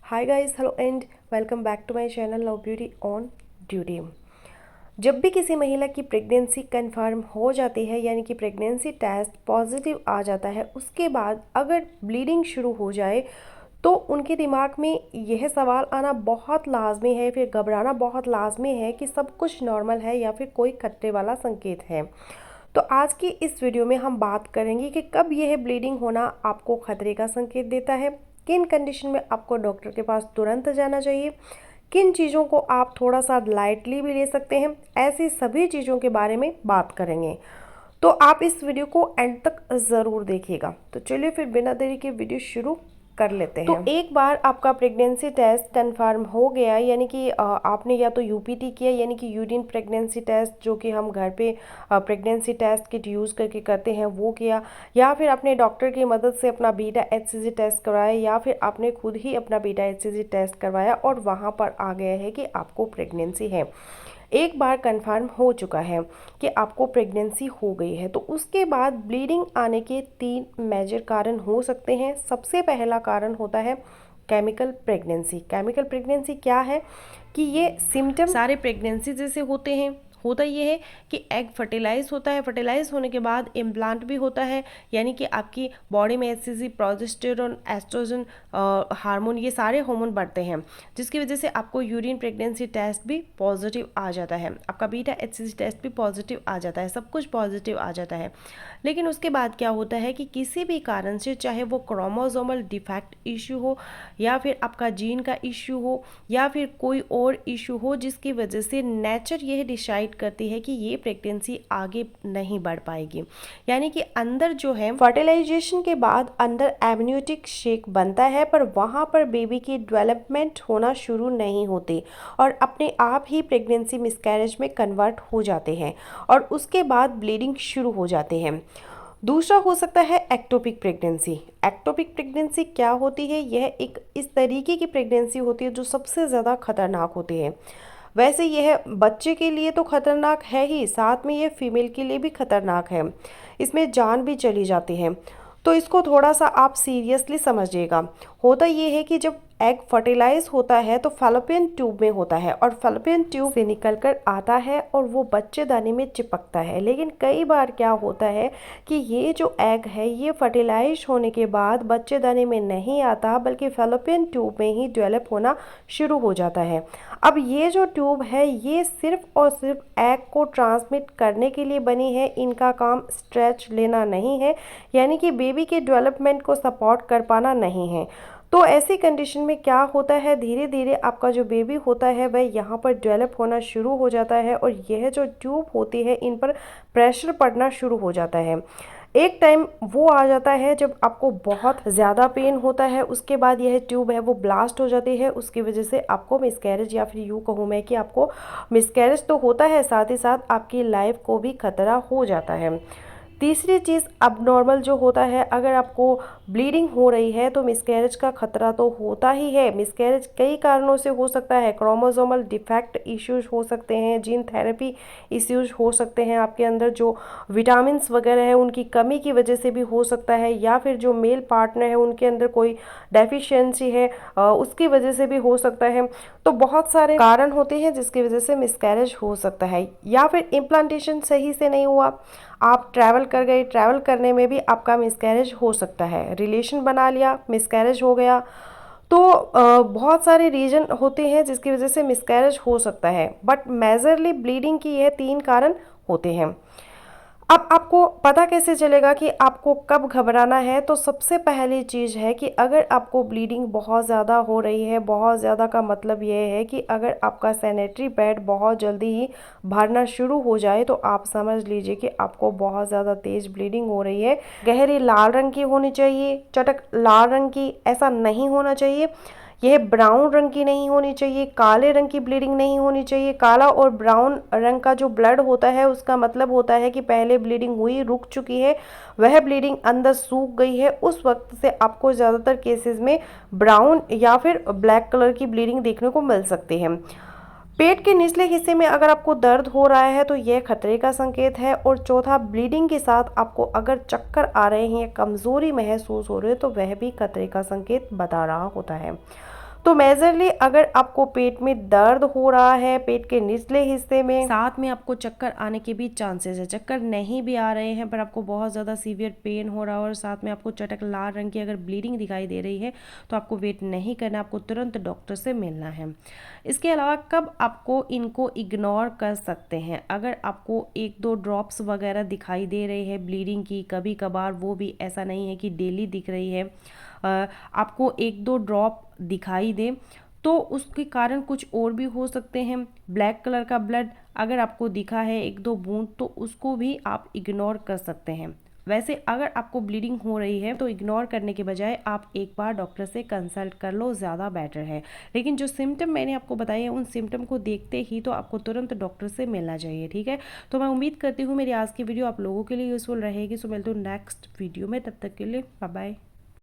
Hi guys, hello and welcome back to my channel love beauty on duty. जब भी किसी महिला की प्रेगनेंसी कंफर्म हो जाती है यानी कि प्रेगनेंसी टेस्ट पॉजिटिव आ जाता है, उसके बाद अगर ब्लीडिंग शुरू हो जाए तो उनके दिमाग में यह सवाल आना बहुत लाजमी है, फिर घबराना बहुत लाजमी है कि सब कुछ नॉर्मल है या फिर कोई खतरे वाला संकेत है। तो आज की इस वीडियो में हम बात करेंगे कि कब यह ब्लीडिंग होना आपको खतरे का संकेत देता है, किन कंडीशन में आपको डॉक्टर के पास तुरंत जाना चाहिए, किन चीज़ों को आप थोड़ा सा लाइटली भी ले सकते हैं, ऐसी सभी चीज़ों के बारे में बात करेंगे। तो आप इस वीडियो को एंड तक ज़रूर देखिएगा। तो चलिए फिर बिना देरी के वीडियो शुरू कर लेते हैं। तो एक बार आपका प्रेगनेंसी टेस्ट कंफर्म हो गया यानी कि आपने या तो यूपीटी किया यानी कि यूरिन प्रेगनेंसी टेस्ट, जो कि हम घर पे प्रेगनेंसी टेस्ट किट यूज़ करके करते हैं, वो किया, या फिर आपने डॉक्टर की मदद से अपना बीटा एचसीजी टेस्ट करवाया, या फिर आपने खुद ही अपना बीटा एचसीजी टेस्ट करवाया और वहाँ पर आ गया है कि आपको प्रेगनेंसी है। एक बार कंफर्म हो चुका है कि आपको प्रेगनेंसी हो गई है, तो उसके बाद ब्लीडिंग आने के 3 मेजर कारण हो सकते हैं। सबसे पहला कारण होता है केमिकल प्रेगनेंसी। केमिकल प्रेगनेंसी क्या है कि ये सिम्टम सारे प्रेगनेंसी जैसे होते हैं। होता ये है कि एग फर्टिलाइज होता है, फर्टिलाइज होने के बाद इम्प्लांट भी होता है, यानी कि आपकी बॉडी में एचसीजी, प्रोजेस्टेरोन, एस्ट्रोजन हार्मोन, ये सारे हार्मोन बढ़ते हैं, जिसकी वजह से आपको यूरिन प्रेगनेंसी टेस्ट भी पॉजिटिव आ जाता है, आपका बीटा एचसीजी टेस्ट भी पॉजिटिव आ जाता है, सब कुछ पॉजिटिव आ जाता है। लेकिन उसके बाद क्या होता है कि किसी भी कारण से, चाहे वो क्रोमोसोमल डिफेक्ट इश्यू हो या फिर आपका जीन का इश्यू हो या फिर कोई और इश्यू हो, जिसकी वजह से नेचर यह डिसाइड करती है कि ये प्रेगनेंसी आगे नहीं बढ़ पाएगी, यानी कि अंदर जो है फर्टिलाइजेशन के बाद अंदर एमनियोटिक शेक बनता है, पर वहाँ पर बेबी की डेवलपमेंट होना शुरू नहीं होती और अपने आप ही प्रेगनेंसी मिसकैरेज में कन्वर्ट हो जाते हैं और उसके बाद ब्लीडिंग शुरू हो जाते हैं। दूसरा हो सकता है एक्टोपिक प्रेगनेंसी। एक्टोपिक प्रेगनेंसी क्या होती है? यह एक इस तरीके की प्रेगनेंसी होती है जो सबसे ज़्यादा खतरनाक होती है। वैसे यह बच्चे के लिए तो खतरनाक है ही, साथ में यह फीमेल के लिए भी खतरनाक है, इसमें जान भी चली जाती है। तो इसको थोड़ा सा आप सीरियसली समझिएगा। होता ये है कि जब एग फर्टिलाइज होता है तो फैलोपियन ट्यूब में होता है और फैलोपियन ट्यूब से निकल कर आता है और वो बच्चेदानी में चिपकता है। लेकिन कई बार क्या होता है कि ये जो एग है ये फर्टिलाइज होने के बाद बच्चेदानी में नहीं आता, बल्कि फैलोपियन ट्यूब में ही डेवलप होना शुरू हो जाता है। अब ये जो ट्यूब है ये सिर्फ और सिर्फ एग को ट्रांसमिट करने के लिए बनी है, इनका काम स्ट्रेच लेना नहीं है, यानी कि बेबी के डेवलपमेंट को सपोर्ट कर पाना नहीं है। तो ऐसी कंडीशन में क्या होता है, धीरे धीरे आपका जो बेबी होता है वह यहाँ पर डेवलप होना शुरू हो जाता है और यह जो ट्यूब होती है इन पर प्रेशर पड़ना शुरू हो जाता है। एक टाइम वो आ जाता है जब आपको बहुत ज़्यादा पेन होता है, उसके बाद यह ट्यूब है वो ब्लास्ट हो जाती है, उसकी वजह से आपको मिसकैरेज, या फिर यूँ कहूँ मैं कि आपको मिसकैरेज तो होता है, साथ ही साथ आपकी लाइफ को भी खतरा हो जाता है। तीसरी चीज़ अबनॉर्मल जो होता है, अगर आपको ब्लीडिंग हो रही है तो मिसकैरेज का खतरा तो होता ही है। मिसकैरेज कई कारणों से हो सकता है, क्रोमोसोमल डिफेक्ट इश्यूज हो सकते हैं, जीन थेरेपी इश्यूज हो सकते हैं, आपके अंदर जो विटामिन्स वगैरह है उनकी कमी की वजह से भी हो सकता है, या फिर जो मेल पार्टनर है उनके अंदर कोई डेफिशिएंसी है उसकी वजह से भी हो सकता है। तो बहुत सारे कारण होते हैं जिसकी वजह से मिसकैरेज हो सकता है, या फिर इम्प्लांटेशन सही से नहीं हुआ, आप ट्रैवल कर गए, ट्रैवल करने में भी आपका मिसकैरेज हो सकता है, रिलेशन बना लिया, मिसकैरेज हो गया। तो बहुत सारे रीजन होते हैं जिसकी वजह से मिसकैरेज हो सकता है, बट मेजरली ब्लीडिंग की यह 3 कारण होते हैं। अब आपको पता कैसे चलेगा कि आपको कब घबराना है? तो सबसे पहली चीज़ है कि अगर आपको ब्लीडिंग बहुत ज़्यादा हो रही है, बहुत ज़्यादा का मतलब ये है कि अगर आपका सैनिटरी पैड बहुत जल्दी ही भरना शुरू हो जाए तो आप समझ लीजिए कि आपको बहुत ज़्यादा तेज़ ब्लीडिंग हो रही है। गहरी लाल रंग की होनी चाहिए, चटक लाल रंग की ऐसा नहीं होना चाहिए, यह ब्राउन रंग की नहीं होनी चाहिए, काले रंग की ब्लीडिंग नहीं होनी चाहिए। काला और ब्राउन रंग का जो ब्लड होता है उसका मतलब होता है कि पहले ब्लीडिंग हुई, रुक चुकी है, वह ब्लीडिंग अंदर सूख गई है, उस वक्त से आपको ज़्यादातर केसेस में ब्राउन या फिर ब्लैक कलर की ब्लीडिंग देखने को मिल सकती है। पेट के निचले हिस्से में अगर आपको दर्द हो रहा है तो यह खतरे का संकेत है। और चौथा, ब्लीडिंग के साथ आपको अगर चक्कर आ रहे हैं या कमज़ोरी महसूस हो रही है तो वह भी खतरे का संकेत बता रहा होता है। तो मेजरली अगर आपको पेट में दर्द हो रहा है, पेट के निचले हिस्से में, साथ में आपको चक्कर आने के भी चांसेस है, चक्कर नहीं भी आ रहे हैं पर आपको बहुत ज़्यादा सीवियर पेन हो रहा है और साथ में आपको चटक लाल रंग की अगर ब्लीडिंग दिखाई दे रही है, तो आपको वेट नहीं करना, आपको तुरंत डॉक्टर से मिलना है। इसके अलावा कब आपको इनको इग्नोर कर सकते हैं, अगर आपको 1-2 ड्रॉप्स वगैरह दिखाई दे रहे हैं ब्लीडिंग की, कभी कभार, वो भी ऐसा नहीं है कि डेली दिख रही है, आपको 1-2 ड्रॉप दिखाई दे, तो उसके कारण कुछ और भी हो सकते हैं। ब्लैक कलर का ब्लड अगर आपको दिखा है 1-2 बूंद, तो उसको भी आप इग्नोर कर सकते हैं। वैसे अगर आपको ब्लीडिंग हो रही है तो इग्नोर करने के बजाय आप एक बार डॉक्टर से कंसल्ट कर लो, ज़्यादा बेटर है। लेकिन जो सिम्टम मैंने आपको बताए हैं, उन सिम्टम को देखते ही तो आपको तुरंत डॉक्टर से मिलना चाहिए, ठीक है। तो मैं उम्मीद करती हूँ मेरी आज की वीडियो आप लोगों के लिए यूज़फुल रहेगी। सो मिलते हैं नेक्स्ट वीडियो में, तब तक के लिए बाय बाय।